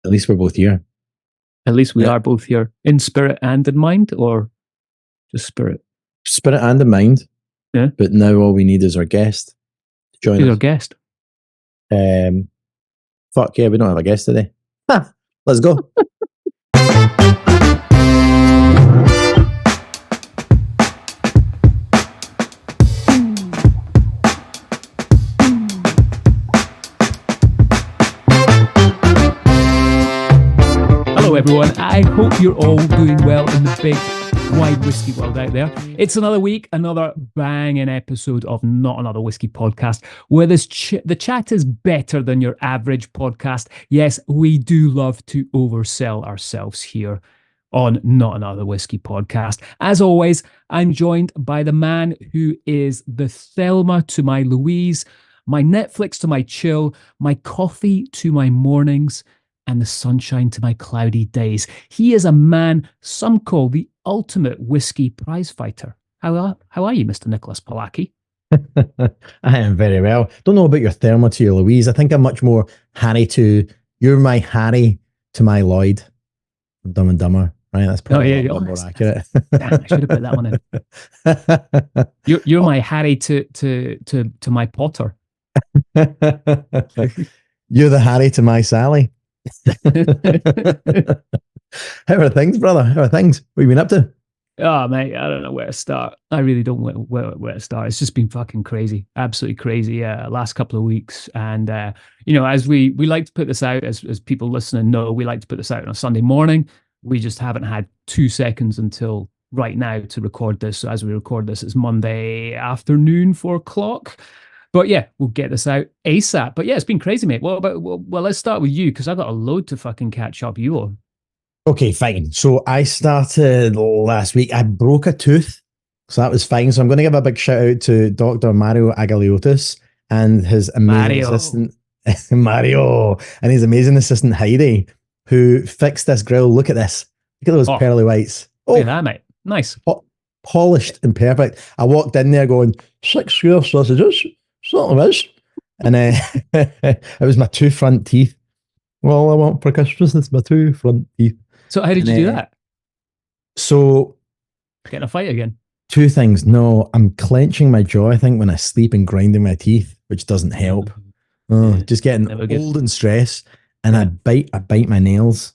At least we're both here. At least we are both here. In spirit and in mind, or just spirit? Spirit and in mind. Yeah. But now all we need is our guest to join Who's us. our guest? Fuck yeah, we don't have a guest today. Let's go. Hello everyone, I hope you're all doing well in the big wide whiskey world out there. It's another week, another banging episode of Not Another Whiskey Podcast, where the chat is better than your average podcast. Yes, we do love to oversell ourselves here on Not Another Whiskey Podcast. As always, I'm joined by the man who is the Thelma to my Louise, my Netflix to my chill, my coffee to my mornings, and the sunshine to my cloudy days. He is a man some call the ultimate whiskey prize fighter. How are you, Mr. Nicholas Palaki? I am very well. Don't know about your Thelma to your Louise. I think I'm much more Harry to... You're my Harry to my Lloyd. Dumb and Dumber. Right, that's probably a lot more accurate. Damn, I should have put that one in. You're my Harry to my Potter. You're the Harry to my Sally. How are things, brother? How are things? What have you been up to? Oh, mate, I don't know where to start. I really don't know where to start. It's just been fucking crazy. Absolutely crazy. Last couple of weeks. And, as we like to put this out, as people listening know, we like to put this out on a Sunday morning. We just haven't had 2 seconds until right now to record this. So as we record this, it's Monday afternoon, 4:00. But yeah, we'll get this out ASAP. But yeah, it's been crazy, mate. Well, let's start with you, because I've got a load to fucking catch up you on. Okay, fine. So I started last week. I broke a tooth. So that was fine. So I'm going to give a big shout out to Dr. Mario Agaliotis and his amazing assistant, Mario, and his amazing assistant, Heidi, who fixed this grill. Look at this. Look at those pearly whites. Look at that, mate. Nice. Polished and perfect. I walked in there going, 6 square sausages. Sort of is. And it was my 2 front teeth. Well, I want for Christmas, it's my 2 front teeth. So how did you do that? So... Get in a fight again? 2 things. No, I'm clenching my jaw, I think, when I sleep and grinding my teeth, which doesn't help. Just getting old and stressed. And I bite my nails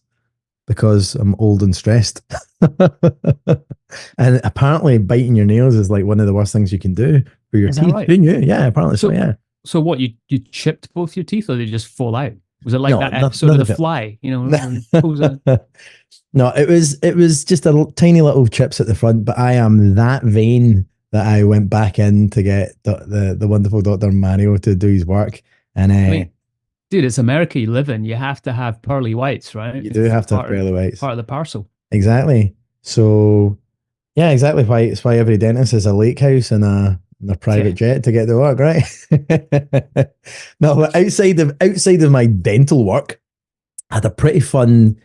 because I'm old and stressed. And apparently biting your nails is like one of the worst things you can do for your teeth. Right? Didn't you? Yeah, apparently so, yeah. So what, you chipped both your teeth, or they just fall out? Was it like that episode of The Fly? No, it was just tiny little chips at the front, but I am that vain that I went back in to get the wonderful Dr. Mario to do his work. And dude, it's America you live in. You have to have pearly whites, right? You do have to have pearly whites. Part of the parcel. Exactly. So, yeah, exactly. It's why every dentist is a lake house and a private jet to get to work, right? No, but outside of my dental work, I had a pretty fun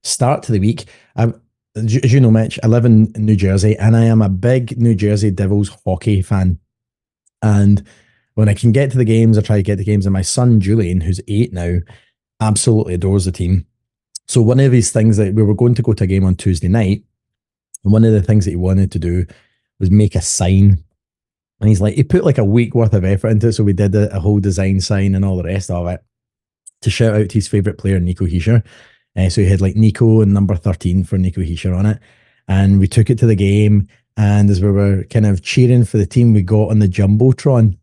start to the week. As you know, Mitch, I live in New Jersey, and I am a big New Jersey Devils hockey fan. And when I can get to the games, I try to get to games. And my son, Julian, who's 8 now, absolutely adores the team. So one of these things that we were going to go to a game on Tuesday night, and one of the things that he wanted to do was make a sign. And he put like a week worth of effort into it. So we did a whole design sign and all the rest of it to shout out to his favorite player, Nico Hischier. So he had like Nico and number 13 for Nico Hischier on it. And we took it to the game. And as we were kind of cheering for the team, we got on the Jumbotron.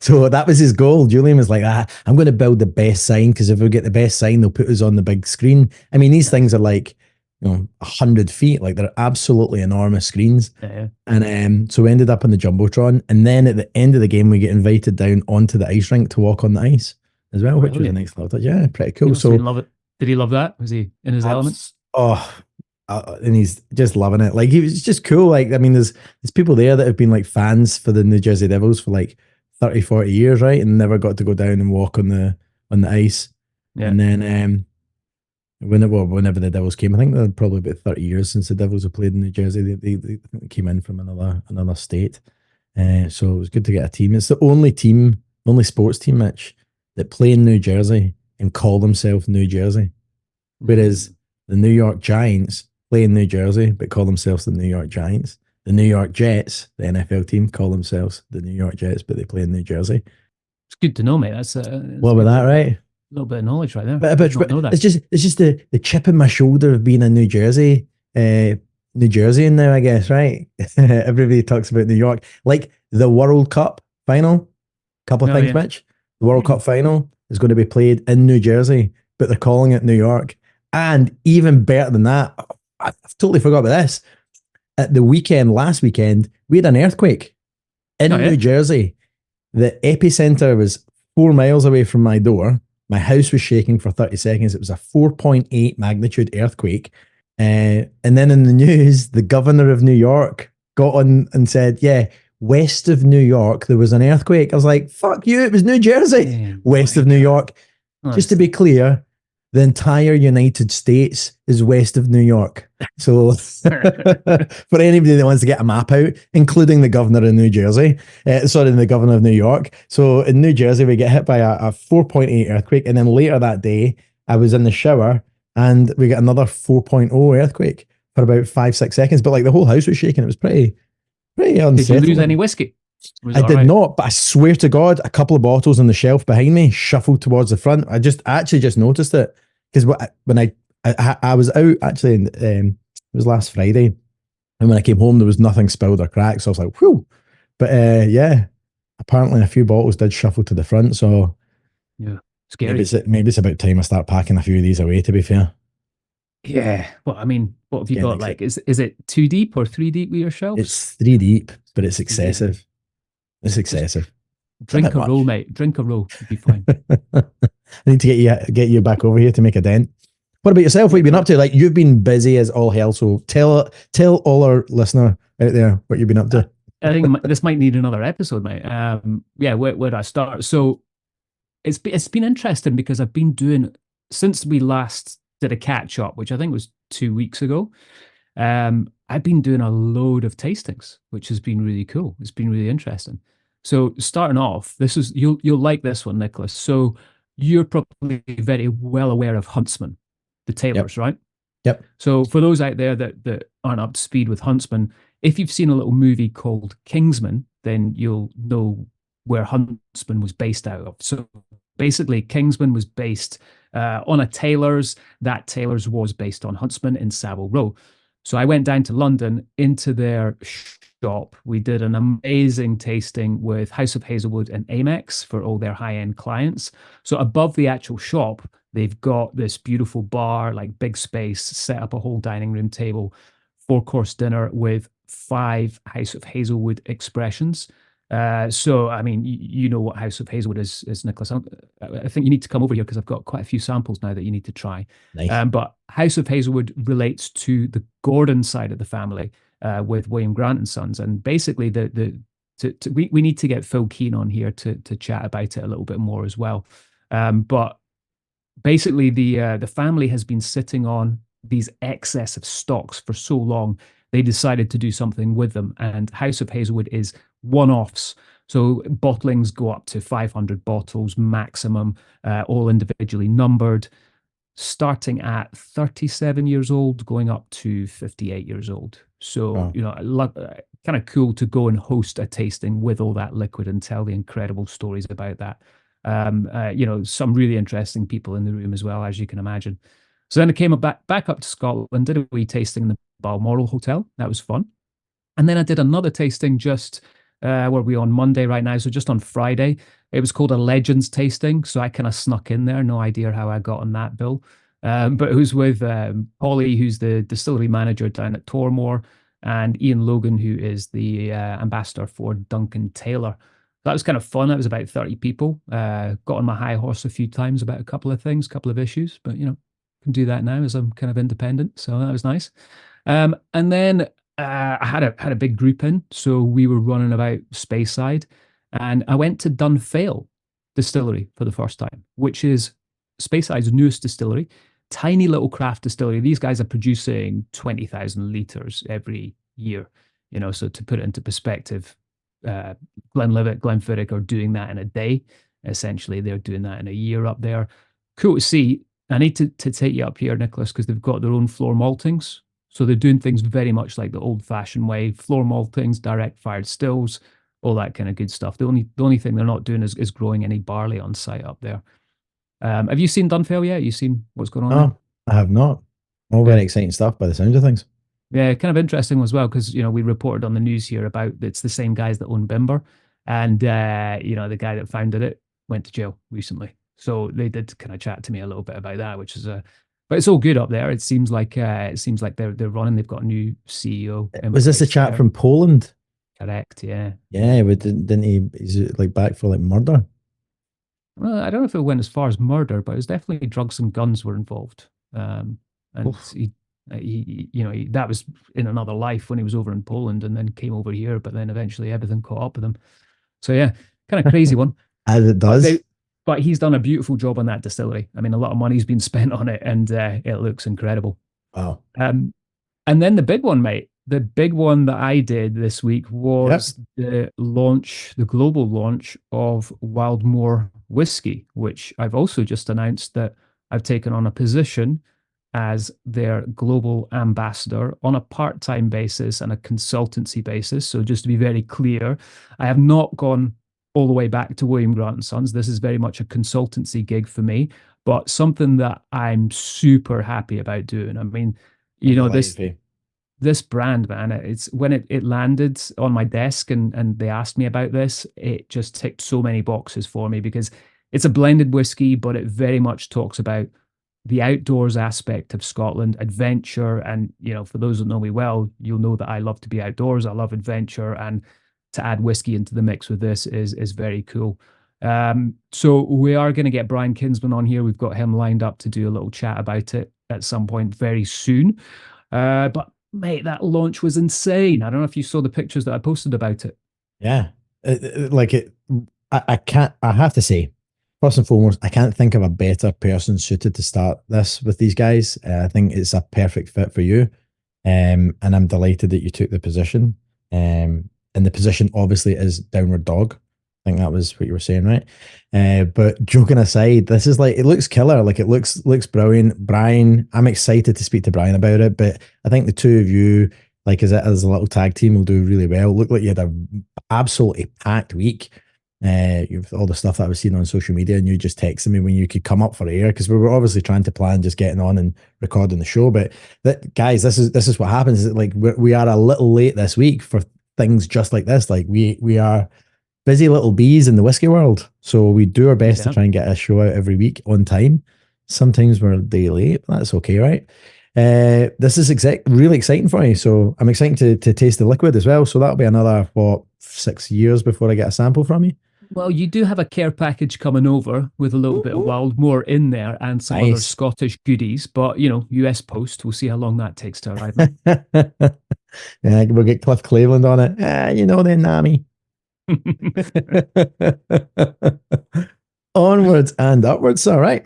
So that was his goal. Julian was like, I'm going to build the best sign, because if we get the best sign, they'll put us on the big screen. I mean, these things are like, 100 feet, like they're absolutely enormous screens. Yeah. And so we ended up on the Jumbotron. And then at the end of the game, we get invited down onto the ice rink to walk on the ice as well, which was a nice little touch. Yeah, pretty cool. So love it. Did he love that? Was he in his elements? And he's just loving it. Like, he was just cool. Like, I mean, there's people there that have been like fans for the New Jersey Devils for like 30, 40 years, right? And never got to go down and walk on the ice. Yeah. And then whenever the Devils came, I think they're probably about 30 years since the Devils have played in New Jersey. They came in from another state. So it was good to get a team. It's the only sports team, Mitch, that play in New Jersey and call themselves New Jersey. Whereas the New York Giants play in New Jersey, but call themselves the New York Giants. The New York Jets, the NFL team, call themselves the New York Jets, but they play in New Jersey. It's good to know, mate. That's what about that, right? A little bit of knowledge right there. But it's just the chip in my shoulder of being a New Jerseyan now, I guess, right? Everybody talks about New York, like the World Cup final. Couple of things, Mitch. The World Cup final is going to be played in New Jersey, but they're calling it New York. And even better than that, I've totally forgot about this. At the weekend, last weekend, we had an earthquake in New Jersey. The epicenter was 4 miles away from my door. My house was shaking for 30 seconds. It was a 4.8 magnitude earthquake. And then in the news, the governor of New York got on and said, yeah, west of New York, there was an earthquake. I was like, fuck you, it was New Jersey. West of New York. Just to be clear, the entire United States is west of New York. So for anybody that wants to get a map out, including the governor of New Jersey, the governor of New York. So in New Jersey, we get hit by a 4.8 earthquake. And then later that day, I was in the shower and we got another 4.0 earthquake for about 5-6 seconds. But like the whole house was shaking. It was pretty unsettling. Did you lose any whiskey? I did not, but I swear to God, a couple of bottles on the shelf behind me shuffled towards the front. I actually just noticed it because when I was out actually, it was last Friday, and when I came home, there was nothing spilled or cracked. So I was like, whew. But yeah, apparently a few bottles did shuffle to the front. So yeah, scary. Maybe it's about time I start packing a few of these away, to be fair. Yeah. Well, I mean, what have you got? Like, is it 2 deep or 3 deep with your shelves? It's 3 deep, but it's excessive. It's excessive. Drink a roll, mate. Drink a roll. You'll be fine. I need to get you back over here to make a dent. What about yourself? What have you been up to? Like, you've been busy as all hell. So tell all our listener out there what you've been up to. I think this might need another episode, mate. Yeah, where do I start? So it's been interesting because I've been doing, since we last did a catch up, which I think was 2 weeks ago. I've been doing a load of tastings, which has been really cool. It's been really interesting. So starting off, you'll like this one, Nicholas. So you're probably very well aware of Huntsman, the tailors, right? Yep. So for those out there that aren't up to speed with Huntsman, if you've seen a little movie called Kingsman, then you'll know where Huntsman was based out of. So basically, Kingsman was based on a tailor's. That tailor's was based on Huntsman in Savile Row. So I went down to London into their shop. We did an amazing tasting with House of Hazelwood and Amex for all their high-end clients. So above the actual shop, they've got this beautiful bar, like big space, set up a whole dining room table, 4-course dinner with 5 House of Hazelwood expressions. So, I mean, you know what House of Hazelwood is, Nicholas. I think you need to come over here because I've got quite a few samples now that you need to try. Nice. But House of Hazelwood relates to the Gordon side of the family with William Grant and Sons. And basically, we need to get Phil Keane on here to chat about it a little bit more as well. But basically, the family has been sitting on these excess of stocks for so long. They decided to do something with them, and House of Hazelwood is one-offs. So bottlings go up to 500 bottles maximum, all individually numbered, starting at 37 years old, going up to 58 years old. So, kind of cool to go and host a tasting with all that liquid and tell the incredible stories about that. Some really interesting people in the room as well, as you can imagine. So then I came back up to Scotland, did a wee tasting in the Balmoral Hotel. That was fun. And then I did another tasting just, where we on Monday right now? So just on Friday. It was called a Legends tasting. So I kind of snuck in there. No idea how I got on that bill. But it was with Polly, who's the distillery manager down at Tormore, and Ian Logan, who is the ambassador for Duncan Taylor. That was kind of fun. That was about 30 people. Got on my high horse a few times about a couple of things, couple of issues, but can do that now as I'm kind of independent. So that was nice. And then I had a big group in, so we were running about Speyside, and I went to Dunfale Distillery for the first time, which is Speyside's newest distillery. Tiny little craft distillery. These guys are producing 20,000 litres every year. So to put it into perspective, Glenlivet, Glenfiddich are doing that in a day. Essentially, they're doing that in a year up there. cool to see. I need to take you up here, Nicholas, because they've got their own floor maltings. So they're doing things very much like the old-fashioned way: floor maltings, direct fired stills, all that kind of good stuff. The only thing they're not doing is growing any barley on site up there. Have you seen Dunfell yet? You seen what's going on there? No, I have not. All Yeah. very exciting stuff by the sound of things. Yeah, kind of interesting as well because we reported on the news here about it's the same guys that own Bimber, and the guy that founded it went to jail recently. So they did kind of chat to me a little bit about that, which is but it's all good up there. It seems like they're running. They've got a new CEO. Was this a chat there. from Poland? Correct, yeah. Yeah, but didn't he? Is it like back for like murder? Well, I don't know if it went as far as murder, but it was definitely drugs and guns were involved. And Oof. that was in another life when he was over in Poland and then came over here, but then eventually everything caught up with him. So yeah, kind of crazy one. As it But, does. but he's done a beautiful job on that distillery. I mean, a lot of money's been spent on it, and it looks incredible. Wow. And then the big one, mate. The big one that I did this week Yep. was the global launch of Wildmoor Whisky, which I've also just announced that I've taken on a position as their global ambassador on a part-time basis and a consultancy basis. So just to be very clear, I have not gone all the way back to William Grant and Sons. This is very much a consultancy gig for me, but something that I'm super happy about doing. I mean, I'm this delighted for you. this brand, man, it's when it landed on my desk and they asked me about this, it just ticked so many boxes for me because it's a blended whiskey, but it very much talks about the outdoors aspect of Scotland, adventure. And, for those that know me well, you'll know that I love to be outdoors. I love adventure. And to add whiskey into the mix with this is very cool. So we are going to get Brian Kinsman on here. We've got him lined up to do a little chat about it at some point very soon. But mate, that launch was insane. I don't know if you saw the pictures that I posted about it. Yeah. I can't, I have to say, first and foremost, I can't think of a better person suited to start this with these guys. I think it's a perfect fit for you. And I'm delighted that you took the position. And the position obviously is downward dog. I think that was what you were saying, right? But joking aside, this is like, it looks killer. Like it looks brilliant. Brian, I'm excited to speak to Brian about it, but I think the two of you, like as a little tag team, will do really well. Look like you had an absolutely packed week. You've all the stuff that I was seeing on social media, and you just texted me when you could come up for air because we were obviously trying to plan just getting on and recording the show. But guys, this is what happens. Is that, like we are a little late this week for things just like this. Like we are busy little bees in the whiskey world, so we do our best to try and get a show out every week on time. Sometimes we're a day late, but that's okay, right? This is really exciting for me, so I'm excited to taste the liquid as well. So that'll be another 6 years before I get a sample from you. Well, you do have a care package coming over with a little bit of Wildmoor in there and some other Scottish goodies, but US Post, we'll see how long that takes to arrive. Yeah, we'll get Cliff Cleveland on it. Then Nami. Onwards and upwards. All right.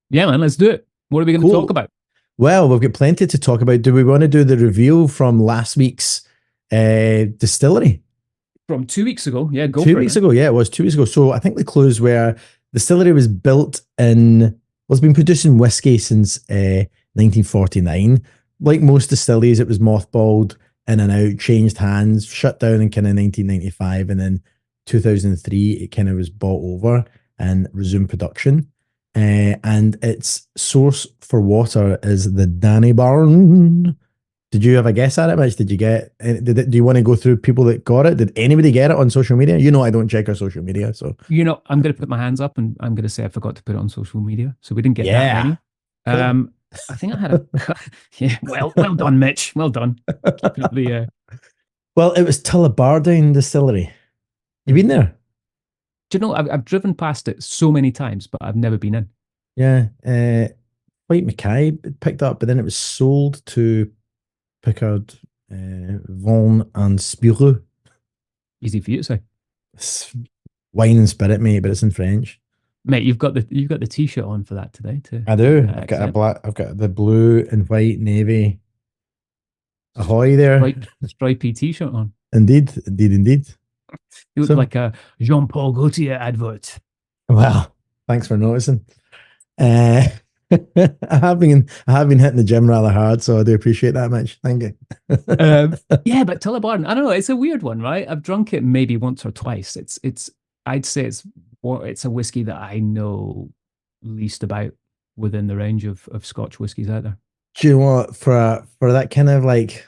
Yeah, man, let's do it. What are we going to talk about? Well, we've got plenty to talk about. Do we want to do the reveal from last week's distillery? From 2 weeks ago. Yeah, go 2 weeks ago. Yeah, it was 2 weeks ago. So I think the clues were distillery was built it's been producing whiskey since 1949. Like most distilleries, it was mothballed in and out, changed hands, shut down in kind of 1995, and then 2003 it kind of was bought over and resumed production. And its source for water is the Danny Barn. Did you have a guess at it, Mitch? Did you get? Do you want to go through people that got it? Did anybody get it on social media? I don't check our social media, so I'm going to put my hands up and I'm going to say I forgot to put it on social media, so we didn't get that many. Cool. I think I had yeah. Well done, Mitch. Well done. Well, it was Tullibardine Distillery. You been there? Do you know I've driven past it so many times, but I've never been in. Yeah, White Mackay picked up, but then it was sold to Pickard, Vaughan, and Spirou. Easy for you to say. It's wine and spirit, mate, but it's in French. Mate, you've got the t-shirt on for that today too. I do. I've got the blue and white navy ahoy there. Stripy t-shirt on. Indeed. You look like a Jean-Paul Gaultier advert. Well, thanks for noticing. Uh, I have been hitting the gym rather hard, so I do appreciate that much. Thank you. Yeah, but Tullabarton, I don't know. It's a weird one, right? I've drunk it maybe once or twice. I'd say it's a whiskey that I know least about within the range of Scotch whiskies out there. Do you know what? For that kind of like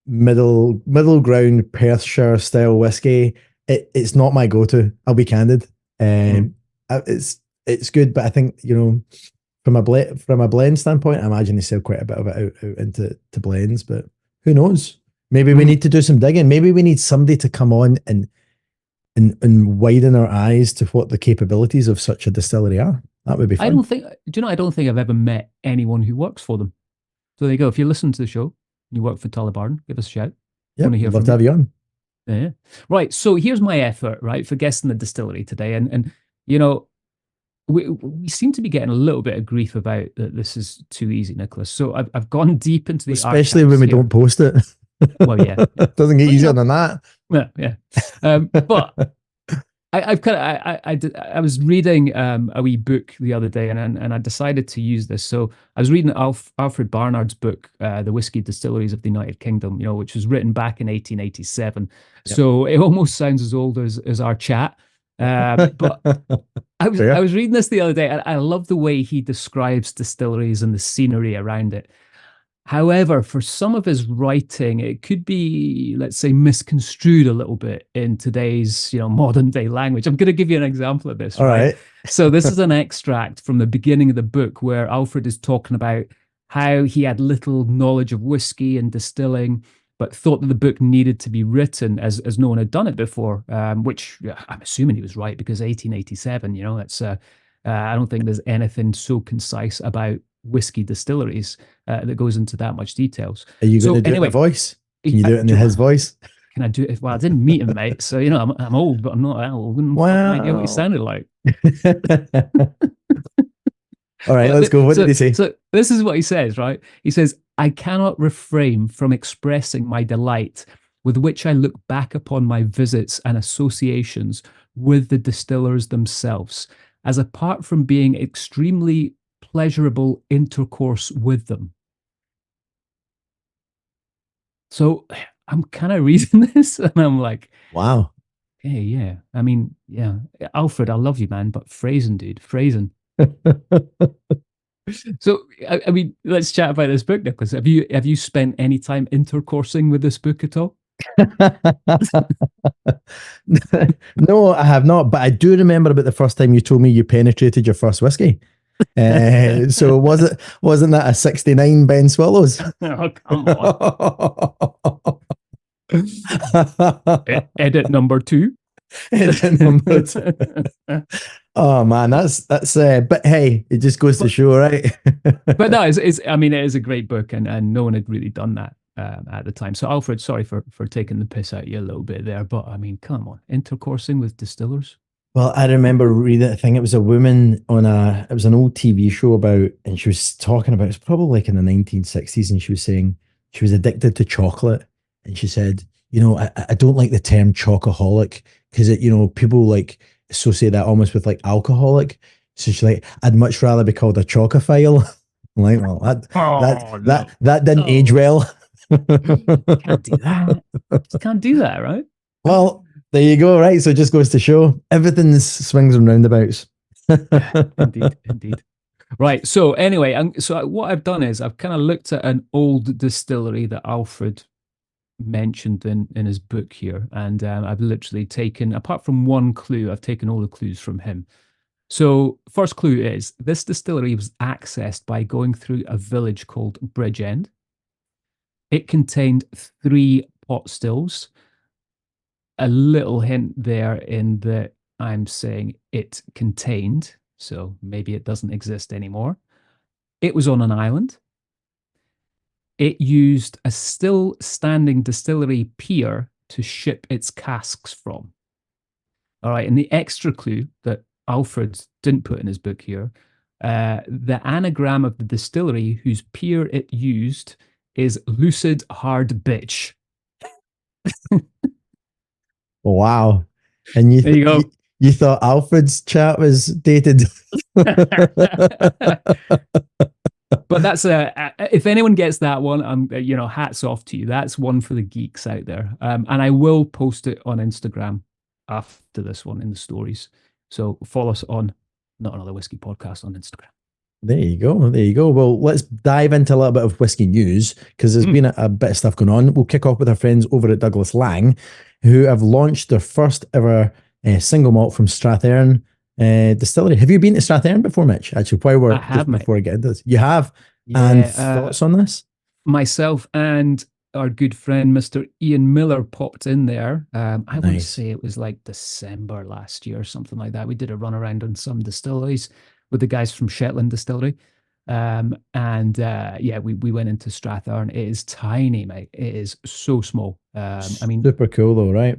middle ground Perthshire style whiskey, it's not my go to. I'll be candid. Mm. Um, it's good, but I think from a blend standpoint, I imagine they sell quite a bit of it out into to blends. But who knows? Maybe we Mm. need to do some digging. Maybe we need somebody to come on and widen our eyes to what the capabilities of such a distillery are. That would be I fun. don't think, do you know, I don't think I've ever met anyone who works for them. So there you go. If you listen to the show, you work for Tullabarton, give us a shout. Want Yep, to hear would love from to you. have you on. Yeah. Right. So here's my effort, right, for guessing the distillery today. And you know, we seem to be getting a little bit of grief about that this is too easy, Nicholas. So I've gone deep into the Especially when archives we here. don't post it. Well, yeah. Doesn't get Well, easier than that. yeah, yeah. But I've kind of I was reading a wee book the other day, and I decided to use this. So I was reading Alfred Barnard's book, The Whiskey Distilleries of the United Kingdom, which was written back in 1887. Yep. So it almost sounds as old as our chat. But I Fair. was reading this the other day, and I love the way he describes distilleries and the scenery around it. However, for some of his writing, it could be, let's say, misconstrued a little bit in today's, modern day language. I'm going to give you an example of this, All right? right. So this is an extract from the beginning of the book where Alfred is talking about how he had little knowledge of whiskey and distilling, but thought that the book needed to be written as no one had done it before, which I'm assuming he was right because 1887, that's I don't think there's anything so concise about whiskey distilleries that goes into that much details. Are you going So to do it in a anyway, voice? Can you do it in his voice? can I do it? Well, I didn't meet him, mate. So I'm old, but I'm not that old. I wouldn't fucking idea what he Wow. sounded like. All right, let's go. What did he say? So this is what he says, right? He says, "I cannot refrain from expressing my delight with which I look back upon my visits and associations with the distillers themselves, as apart from being extremely pleasurable intercourse with them." So I'm kind of reading this and I'm like, Wow. hey, yeah. I mean, yeah, Alfred, I love you, man, but phrasing, dude, phrasing. So, I mean, let's chat about this book, Nicholas. Have you spent any time intercoursing with this book at all? No, I have not, but I do remember about the first time you told me you penetrated your first whiskey. So wasn't that a 69 Ben Swallows? Oh, come on. Edit number 2. Number two. Oh man, that's but hey, it just goes to but show, right? but no, I mean, it is a great book, and no one had really done that at the time. So Alfred, sorry for taking the piss out of you a little bit there, but I mean, come on, intercoursing with distillers. Well, I remember reading, I think it was a woman it was an old TV show about, and she was talking about, it's probably like in the 1960s, and she was saying she was addicted to chocolate. And she said, I don't like the term chocoholic because people like associate that almost with like alcoholic. So she's like, I'd much rather be called a chocophile. I'm like, well, Oh no, that didn't age no, well. can't do that. Just can't do that, right? Well, there you go, right? So it just goes to show everything swings and roundabouts. Yeah, indeed, indeed. Right. So anyway, so what I've done is I've kind of looked at an old distillery that Alfred mentioned in his book here, and I've literally taken, apart from one clue, I've taken all the clues from him. So first clue is this distillery was accessed by going through a village called Bridgend. It contained 3 pot stills. A little hint there in that I'm saying it contained, so maybe it doesn't exist anymore. It was on an island. It used a still standing distillery pier to ship its casks from. All right. And the extra clue that Alfred didn't put in his book here, the anagram of the distillery whose pier it used is Lucid Hard Bitch. Wow. And There you go. You thought Alfred's chat was dated. But that's if anyone gets that one, hats off to you. That's one for the geeks out there. And I will post it on Instagram after this one in the stories. So follow us on Not Another Whiskey Podcast on Instagram. There you go. There you go. Well, let's dive into a little bit of whiskey news because there's been a bit of stuff going on. We'll kick off with our friends over at Douglas Lang, who have launched their first ever single malt from Strathearn distillery. Have you been to Strathearn before, Mitch? Actually, before I get into this, you have. Yeah, and thoughts on this? Myself and our good friend Mr. Ian Miller popped in there. I want to say it was like December last year or something like that. We did a run around on some distilleries with the guys from Shetland Distillery. We went into Strathearn. It is tiny, mate. It is so small. Super cool though, right?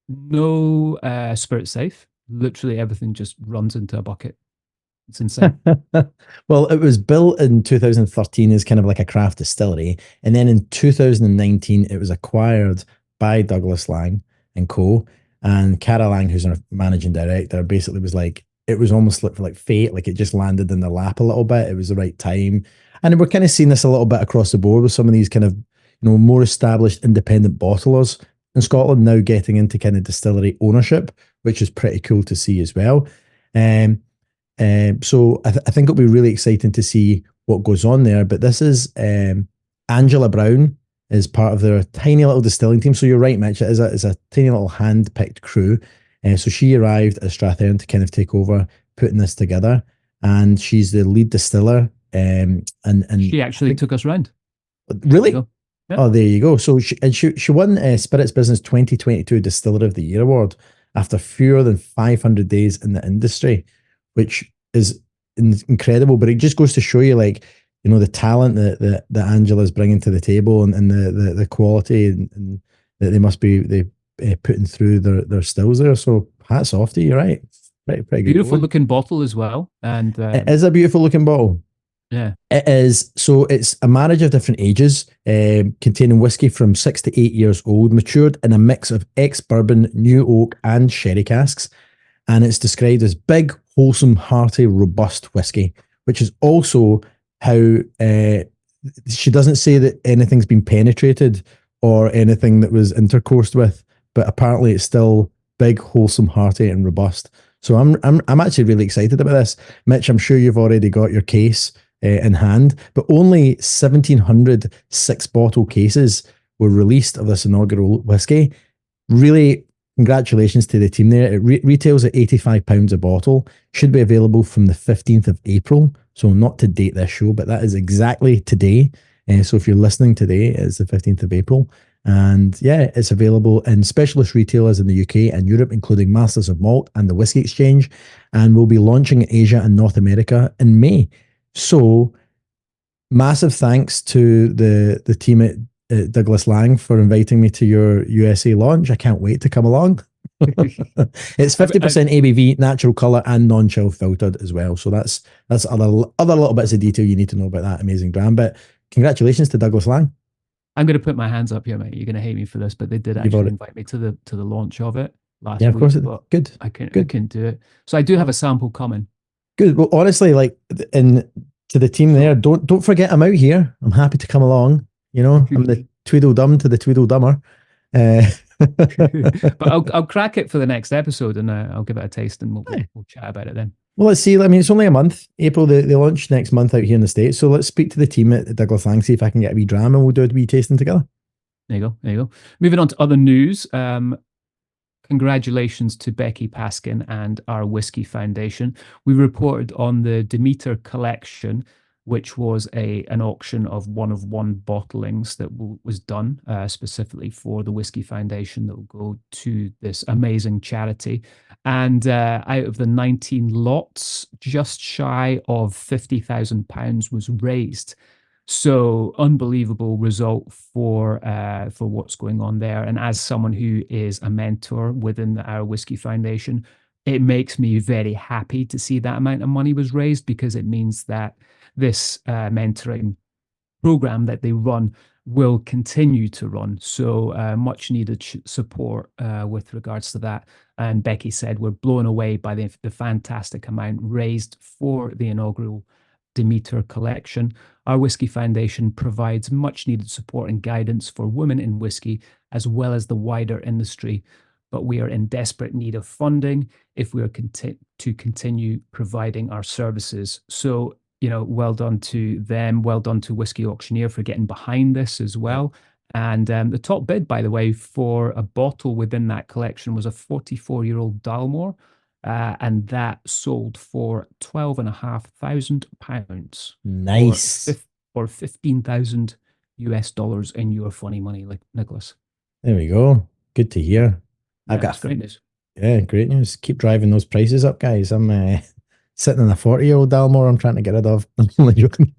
No spirit safe. Literally everything just runs into a bucket. It's insane. Well, it was built in 2013 as kind of like a craft distillery. And then in 2019, it was acquired by Douglas Lang and Co. And Cara Lang, who's our managing director, basically was like, it was almost like fate. Like it just landed in their lap a little bit. It was the right time. And we're kind of seeing this a little bit across the board with some of these kind of, more established independent bottlers in Scotland now getting into kind of distillery ownership, which is pretty cool to see as well. So I think it'll be really exciting to see what goes on there. But this is Angela Brown is part of their tiny little distilling team. So you're right, Mitch. It is a tiny little hand-picked crew. So she arrived at Strathearn to kind of take over putting this together, and she's the lead distiller. And she actually took us round. Really? Yeah. Oh, there you go. So she won Spirits Business 2022 Distiller of the Year award after fewer than 500 days in the industry, which is incredible. But it just goes to show you, like, the talent that Angela's bringing to the table, and the quality and that they must be putting through their stills there. So hats off to you, right? Pretty good. Beautiful looking bottle as well. And it is a beautiful looking bottle. Yeah, it is. So it's a marriage of different ages, containing whiskey from 6 to 8 years old, matured in a mix of ex-bourbon, new oak, and sherry casks. And it's described as big, wholesome, hearty, robust whiskey, which is also how she doesn't say that anything's been penetrated or anything that was intercoursed with, but apparently it's still big, wholesome, hearty, and robust. So I'm actually really excited about this. Mitch, I'm sure you've already got your case in hand, but only 1,700 6-bottle cases were released of this inaugural whiskey. Really, congratulations to the team there. It retails at £85 a bottle. Should be available from the 15th of April. So not to date this show, but that is exactly today. So if you're listening today, it's the 15th of April. And yeah, it's available in specialist retailers in the UK and Europe, including Masters of Malt and the Whisky Exchange. And we'll be launching in Asia and North America in May. So massive thanks to the team at Douglas Lang for inviting me to your USA launch. I can't wait to come along. It's 50% ABV, natural colour, and non-chill filtered as well. So that's other little bits of detail you need to know about that amazing brand. But congratulations to Douglas Lang. I'm going to put my hands up here, mate. You're going to hate me for this, but they did actually invite me to the launch of it last week. Yeah, of course. Good. I couldn't do it. So I do have a sample coming. Good. Well, honestly, like, to the team there, don't forget I'm out here. I'm happy to come along. I'm the Tweedledum to the Tweedledummer. But I'll crack it for the next episode, and I'll give it a taste, and we'll chat about it then. Well, let's see. I mean, it's only a month. April, they launch next month out here in the States. So let's speak to the team at Douglas Lang, see if I can get a wee dram, and we'll do a wee tasting together. There you go. Moving on to other news. Congratulations to Becky Paskin and our Whisky Foundation. We reported on the Demeter collection, which was an auction of one bottlings that was done specifically for the Whisky Foundation that will go to this amazing charity. And out of the 19 lots, just shy of £50,000 was raised. So unbelievable result for what's going on there. And as someone who is a mentor within our Whisky Foundation, it makes me very happy to see that amount of money was raised, because it means that this mentoring program that they run will continue to run. So much needed support with regards to that. And Becky said, we're blown away by the fantastic amount raised for the inaugural Demeter collection. Our Whisky Foundation provides much needed support and guidance for women in whisky, as well as the wider industry. But we are in desperate need of funding if we are to continue providing our services. So, well done to them. Well done to Whisky Auctioneer for getting behind this as well. And the top bid, by the way, for a bottle within that collection was a 44-year-old Dalmore. And that sold for £12,500. Nice. Or 15,000 US dollars in your funny money, like Nicholas. There we go. Good to hear. Yeah, that's great news. Yeah, great news. Keep driving those prices up, guys. I'm sitting in a 40-year-old Dalmore I'm trying to get rid of. I'm only joking.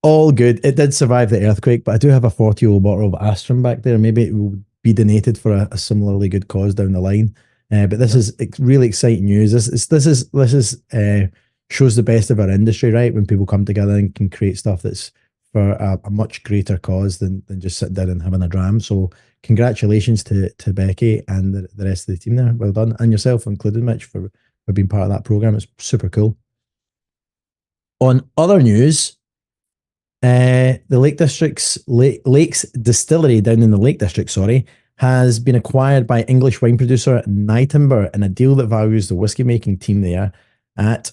All good. It did survive the earthquake, but I do have a 40-year-old bottle of Astrum back there. Maybe it will be donated for a similarly good cause down the line. But this is really exciting news. This is shows the best of our industry, right? When people come together and can create stuff that's for a much greater cause than just sitting down and having a dram. So congratulations to Becky and the rest of the team there. Well done. And yourself included, Mitch, for being part of that program. It's super cool. On other news, the Lakes Distillery down in the Lake District, has been acquired by English wine producer Nightimber in a deal that values the whiskey making team there at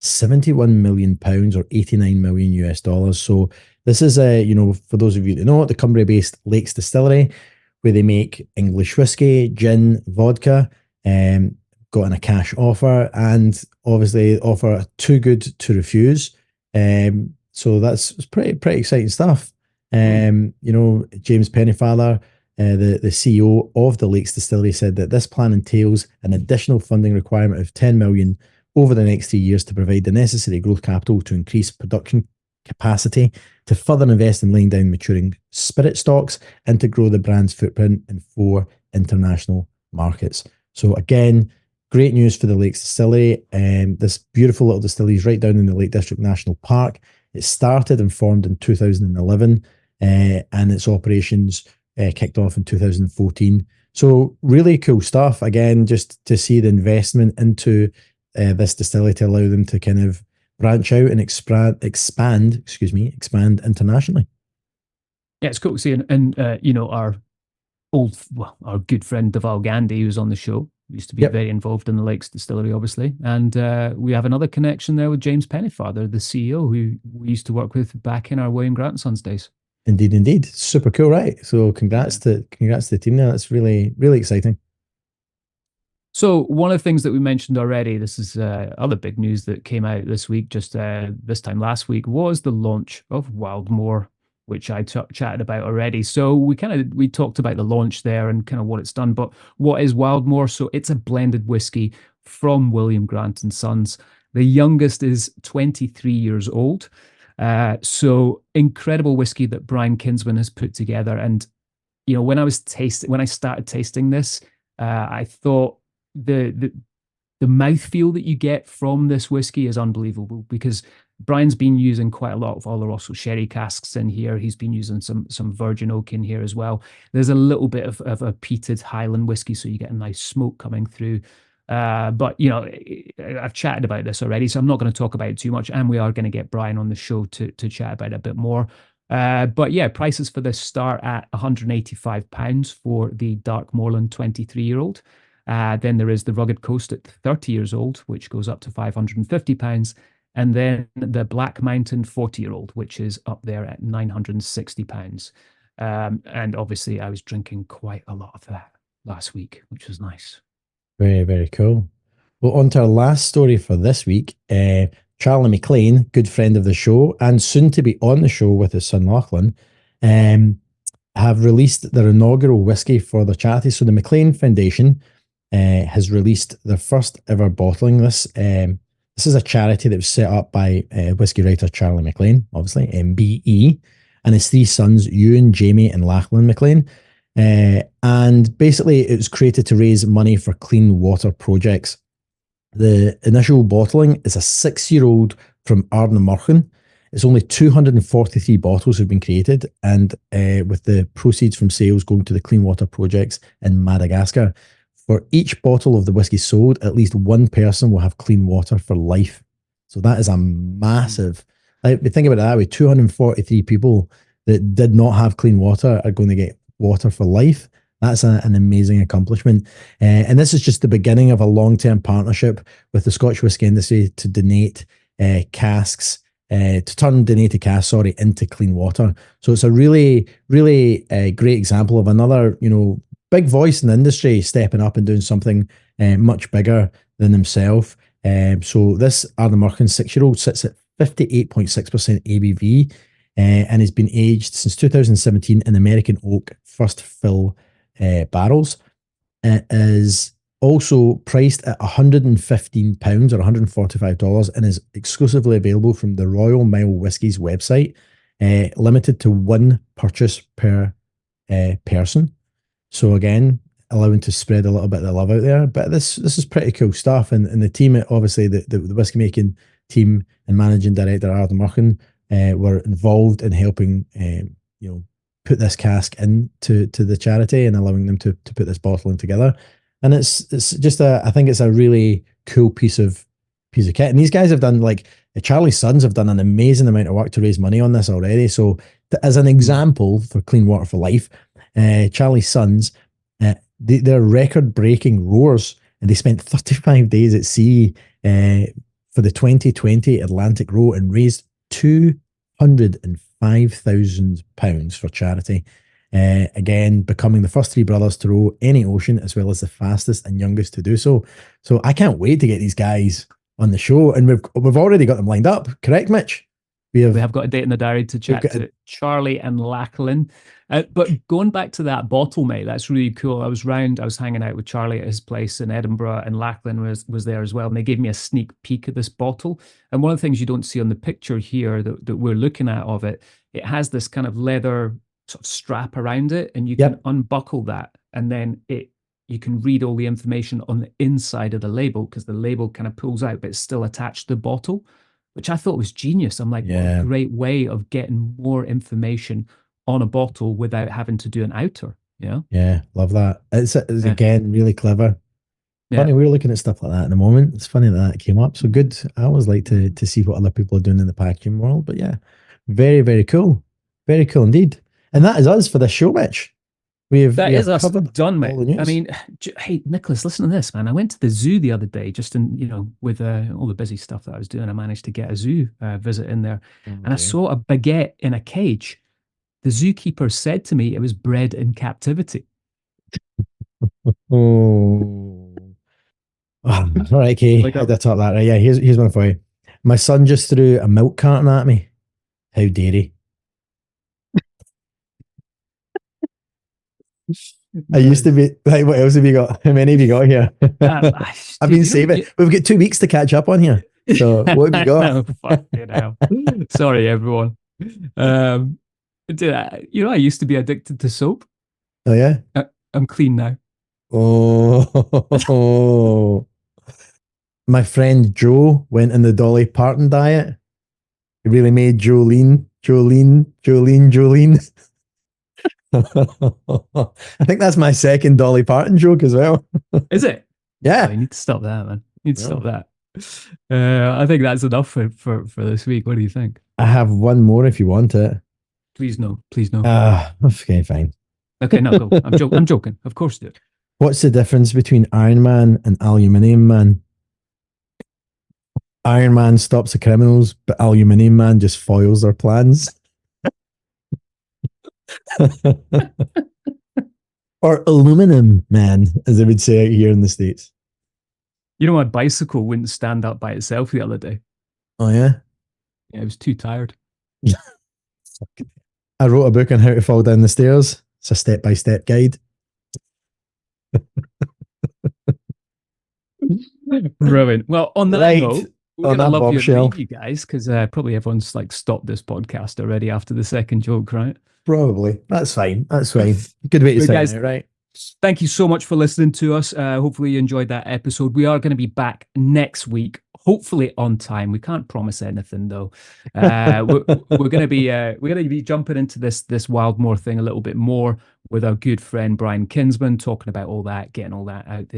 £71 million or 89 million US dollars. So this is for those of you that know, the Cumbria-based Lakes Distillery, where they make English whiskey, gin, vodka, got in a cash offer, and obviously offer too good to refuse. So that's pretty exciting stuff. James Pennyfather, the CEO of the Lakes Distillery, said that this plan entails an additional funding requirement of 10 million over the next 3 years to provide the necessary growth capital to increase production capacity, to further invest in laying down maturing spirit stocks, and to grow the brand's footprint in 4 international markets. So again, great news for the Lakes Distillery. This beautiful little distillery is right down in the Lake District National Park. It started and formed in 2011, and its operations kicked off in 2014. So really cool stuff. Again, just to see the investment into this distillery to allow them to kind of branch out and expand internationally. Yeah, it's cool to see. And our good friend Deval Gandhi, who's on the show, used to be very involved in the Lakes Distillery, obviously. And we have another connection there with James Pennyfather, the CEO, who we used to work with back in our William Grant & Sons days. Indeed. Super cool, right? So congrats to the team there. That's really, really exciting. So one of the things that we mentioned already, this is other big news that came out this week, just this time last week, was the launch of Wildmoor, which I chatted about already. So we talked about the launch there and kind of what it's done. But what is Wildmoor? So it's a blended whiskey from William Grant & Sons. The youngest is 23 years old. So incredible whiskey that Brian Kinsman has put together. And, when I started tasting this, I thought the mouthfeel that you get from this whiskey is unbelievable, because Brian's been using quite a lot of Oloroso sherry casks in here. He's been using some virgin oak in here as well. There's a little bit of a peated Highland whiskey, so you get a nice smoke coming through. But I've chatted about this already, so I'm not going to talk about it too much. And we are going to get Brian on the show to chat about it a bit more. But yeah, prices for this start at £185 for the Dark Moorland 23-year-old. Then there is the Rugged Coast at 30 years old, which goes up to £550. And then the Black Mountain 40-year-old, which is up there at £960. And obviously I was drinking quite a lot of that last week, which was nice. Very, very cool. Well, on to our last story for this week. Charlie McLean, good friend of the show, and soon to be on the show with his son Lachlan, have released their inaugural whiskey for the charity. So the McLean Foundation has released their first ever bottling. This is a charity that was set up by whiskey writer Charlie McLean, obviously, MBE, and his 3 sons, Ewan, Jamie, and Lachlan McLean. And basically it was created to raise money for clean water projects. The initial bottling is a 6-year-old from Ardnamurchan it's only 243 bottles have been created, and with the proceeds from sales going to the clean water projects in Madagascar. For each bottle of the whiskey sold, at least one person will have clean water for life. So that is a massive. Like, think about it that way: 243 people that did not have clean water are going to get water for life. That's an amazing accomplishment. And this is just the beginning of a long-term partnership with the Scotch whisky industry to donate casks, to turn donated casks, into clean water. So it's a really, really great example of another, big voice in the industry stepping up and doing something much bigger than himself. So this Ardnamurchan 6-year-old sits at 58.6% ABV and has been aged since 2017 in American oak first fill barrels. It is also priced at £115 or $145 and is exclusively available from the Royal Mile Whiskies website, limited to one purchase per person. So again, allowing to spread a little bit of the love out there. But this is pretty cool stuff. And the team, obviously, the whiskey making team and managing director Ardnamurchan were involved in helping put this cask into the charity and allowing them to put this bottle in together. And it's just I think it's a really cool piece of kit. And these guys have done, like, Charlie's Sons have done an amazing amount of work to raise money on this already. So as an example for Clean Water for Life, Charlie's Sons, they're record-breaking rowers, and they spent 35 days at sea for the 2020 Atlantic Row and raised £205,000 for charity. Again, becoming the first three brothers to row any ocean, as well as the fastest and youngest to do so. So I can't wait to get these guys on the show, and we've already got them lined up. Correct, Mitch? We have got a date in the diary to chat to Charlie and Lachlan. But going back to that bottle, mate, that's really cool. I was hanging out with Charlie at his place in Edinburgh, and Lachlan was there as well. And they gave me a sneak peek at this bottle. And one of the things you don't see on the picture here that we're looking at of it, it has this kind of leather sort of strap around it, and you can unbuckle that, and then you can read all the information on the inside of the label, because the label kind of pulls out, but it's still attached to the bottle, which I thought was genius. I'm like, what a great way of getting more information on a bottle without having to do an outer. Yeah, love that. It's again really clever. Funny, we're looking at stuff like that at the moment. It's funny that came up. So good. I always like to see what other people are doing in the packaging world. But yeah, very, very cool. Very cool indeed. And that is us for this show, Mitch. That is us done, mate. I mean, hey, Nicholas, listen to this, man. I went to the zoo the other day, just with all the busy stuff that I was doing. I managed to get a zoo visit in there, and I saw a baguette in a cage. The zookeeper said to me it was bred in captivity. Oh. Right, okay. Like, I had to talk that. Right, yeah, here's one for you. My son just threw a milk carton at me. How dare he? I used to be like, what else have you got? How many have you got here? I've been saving. We've got 2 weeks to catch up on here. So what have you got? No, fucking hell. Sorry, everyone. I used to be addicted to soap. Oh yeah? I'm clean now. Oh. My friend Joe went on the Dolly Parton diet. It really made Jolene. I think that's my second Dolly Parton joke as well. Is it? Yeah. Oh, you need to stop that, man. You need to stop that. I think that's enough for this week. What do you think? I have one more if you want it. Please no. Okay, fine. Okay, no, go. I'm joking. Of course do. What's the difference between Iron Man and Aluminium Man? Iron Man stops the criminals, but Aluminium Man just foils their plans. Or Aluminum Man, as they would say out here in the States. You know, my bicycle wouldn't stand up by itself the other day. Oh, yeah? Yeah, I was too tired. I wrote a book on how to fall down the stairs. It's a step-by-step guide. Brilliant. Well, on that note, we're going to love you guys, because probably everyone's like stopped this podcast already after the second joke, right? Probably. That's fine. Good way to say it, right? Thank you so much for listening to us. Hopefully you enjoyed that episode. We are going to be back next week, hopefully on time. We can't promise anything though. We're gonna be jumping into this Wildmoor thing a little bit more with our good friend Brian Kinsman, talking about all that, getting all that out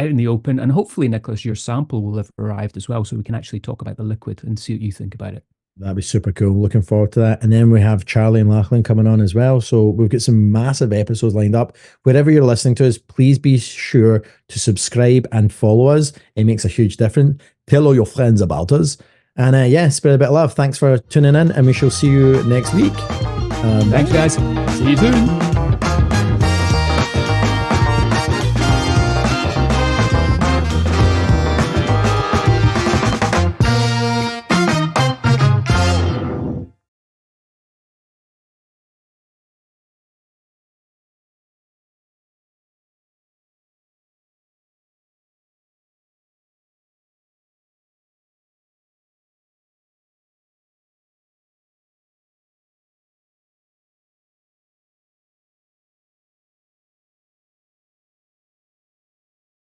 in the open, and hopefully, Nicholas, your sample will have arrived as well, so we can actually talk about the liquid and see what you think about it. That'd be super cool. Looking forward to that. And then we have Charlie and Lachlan coming on as well. So we've got some massive episodes lined up. Wherever you're listening to us, please be sure to subscribe and follow us. It makes a huge difference. Tell all your friends about us. And spread a bit of love. Thanks for tuning in, and we shall see you next week. Thanks, guys. See you soon.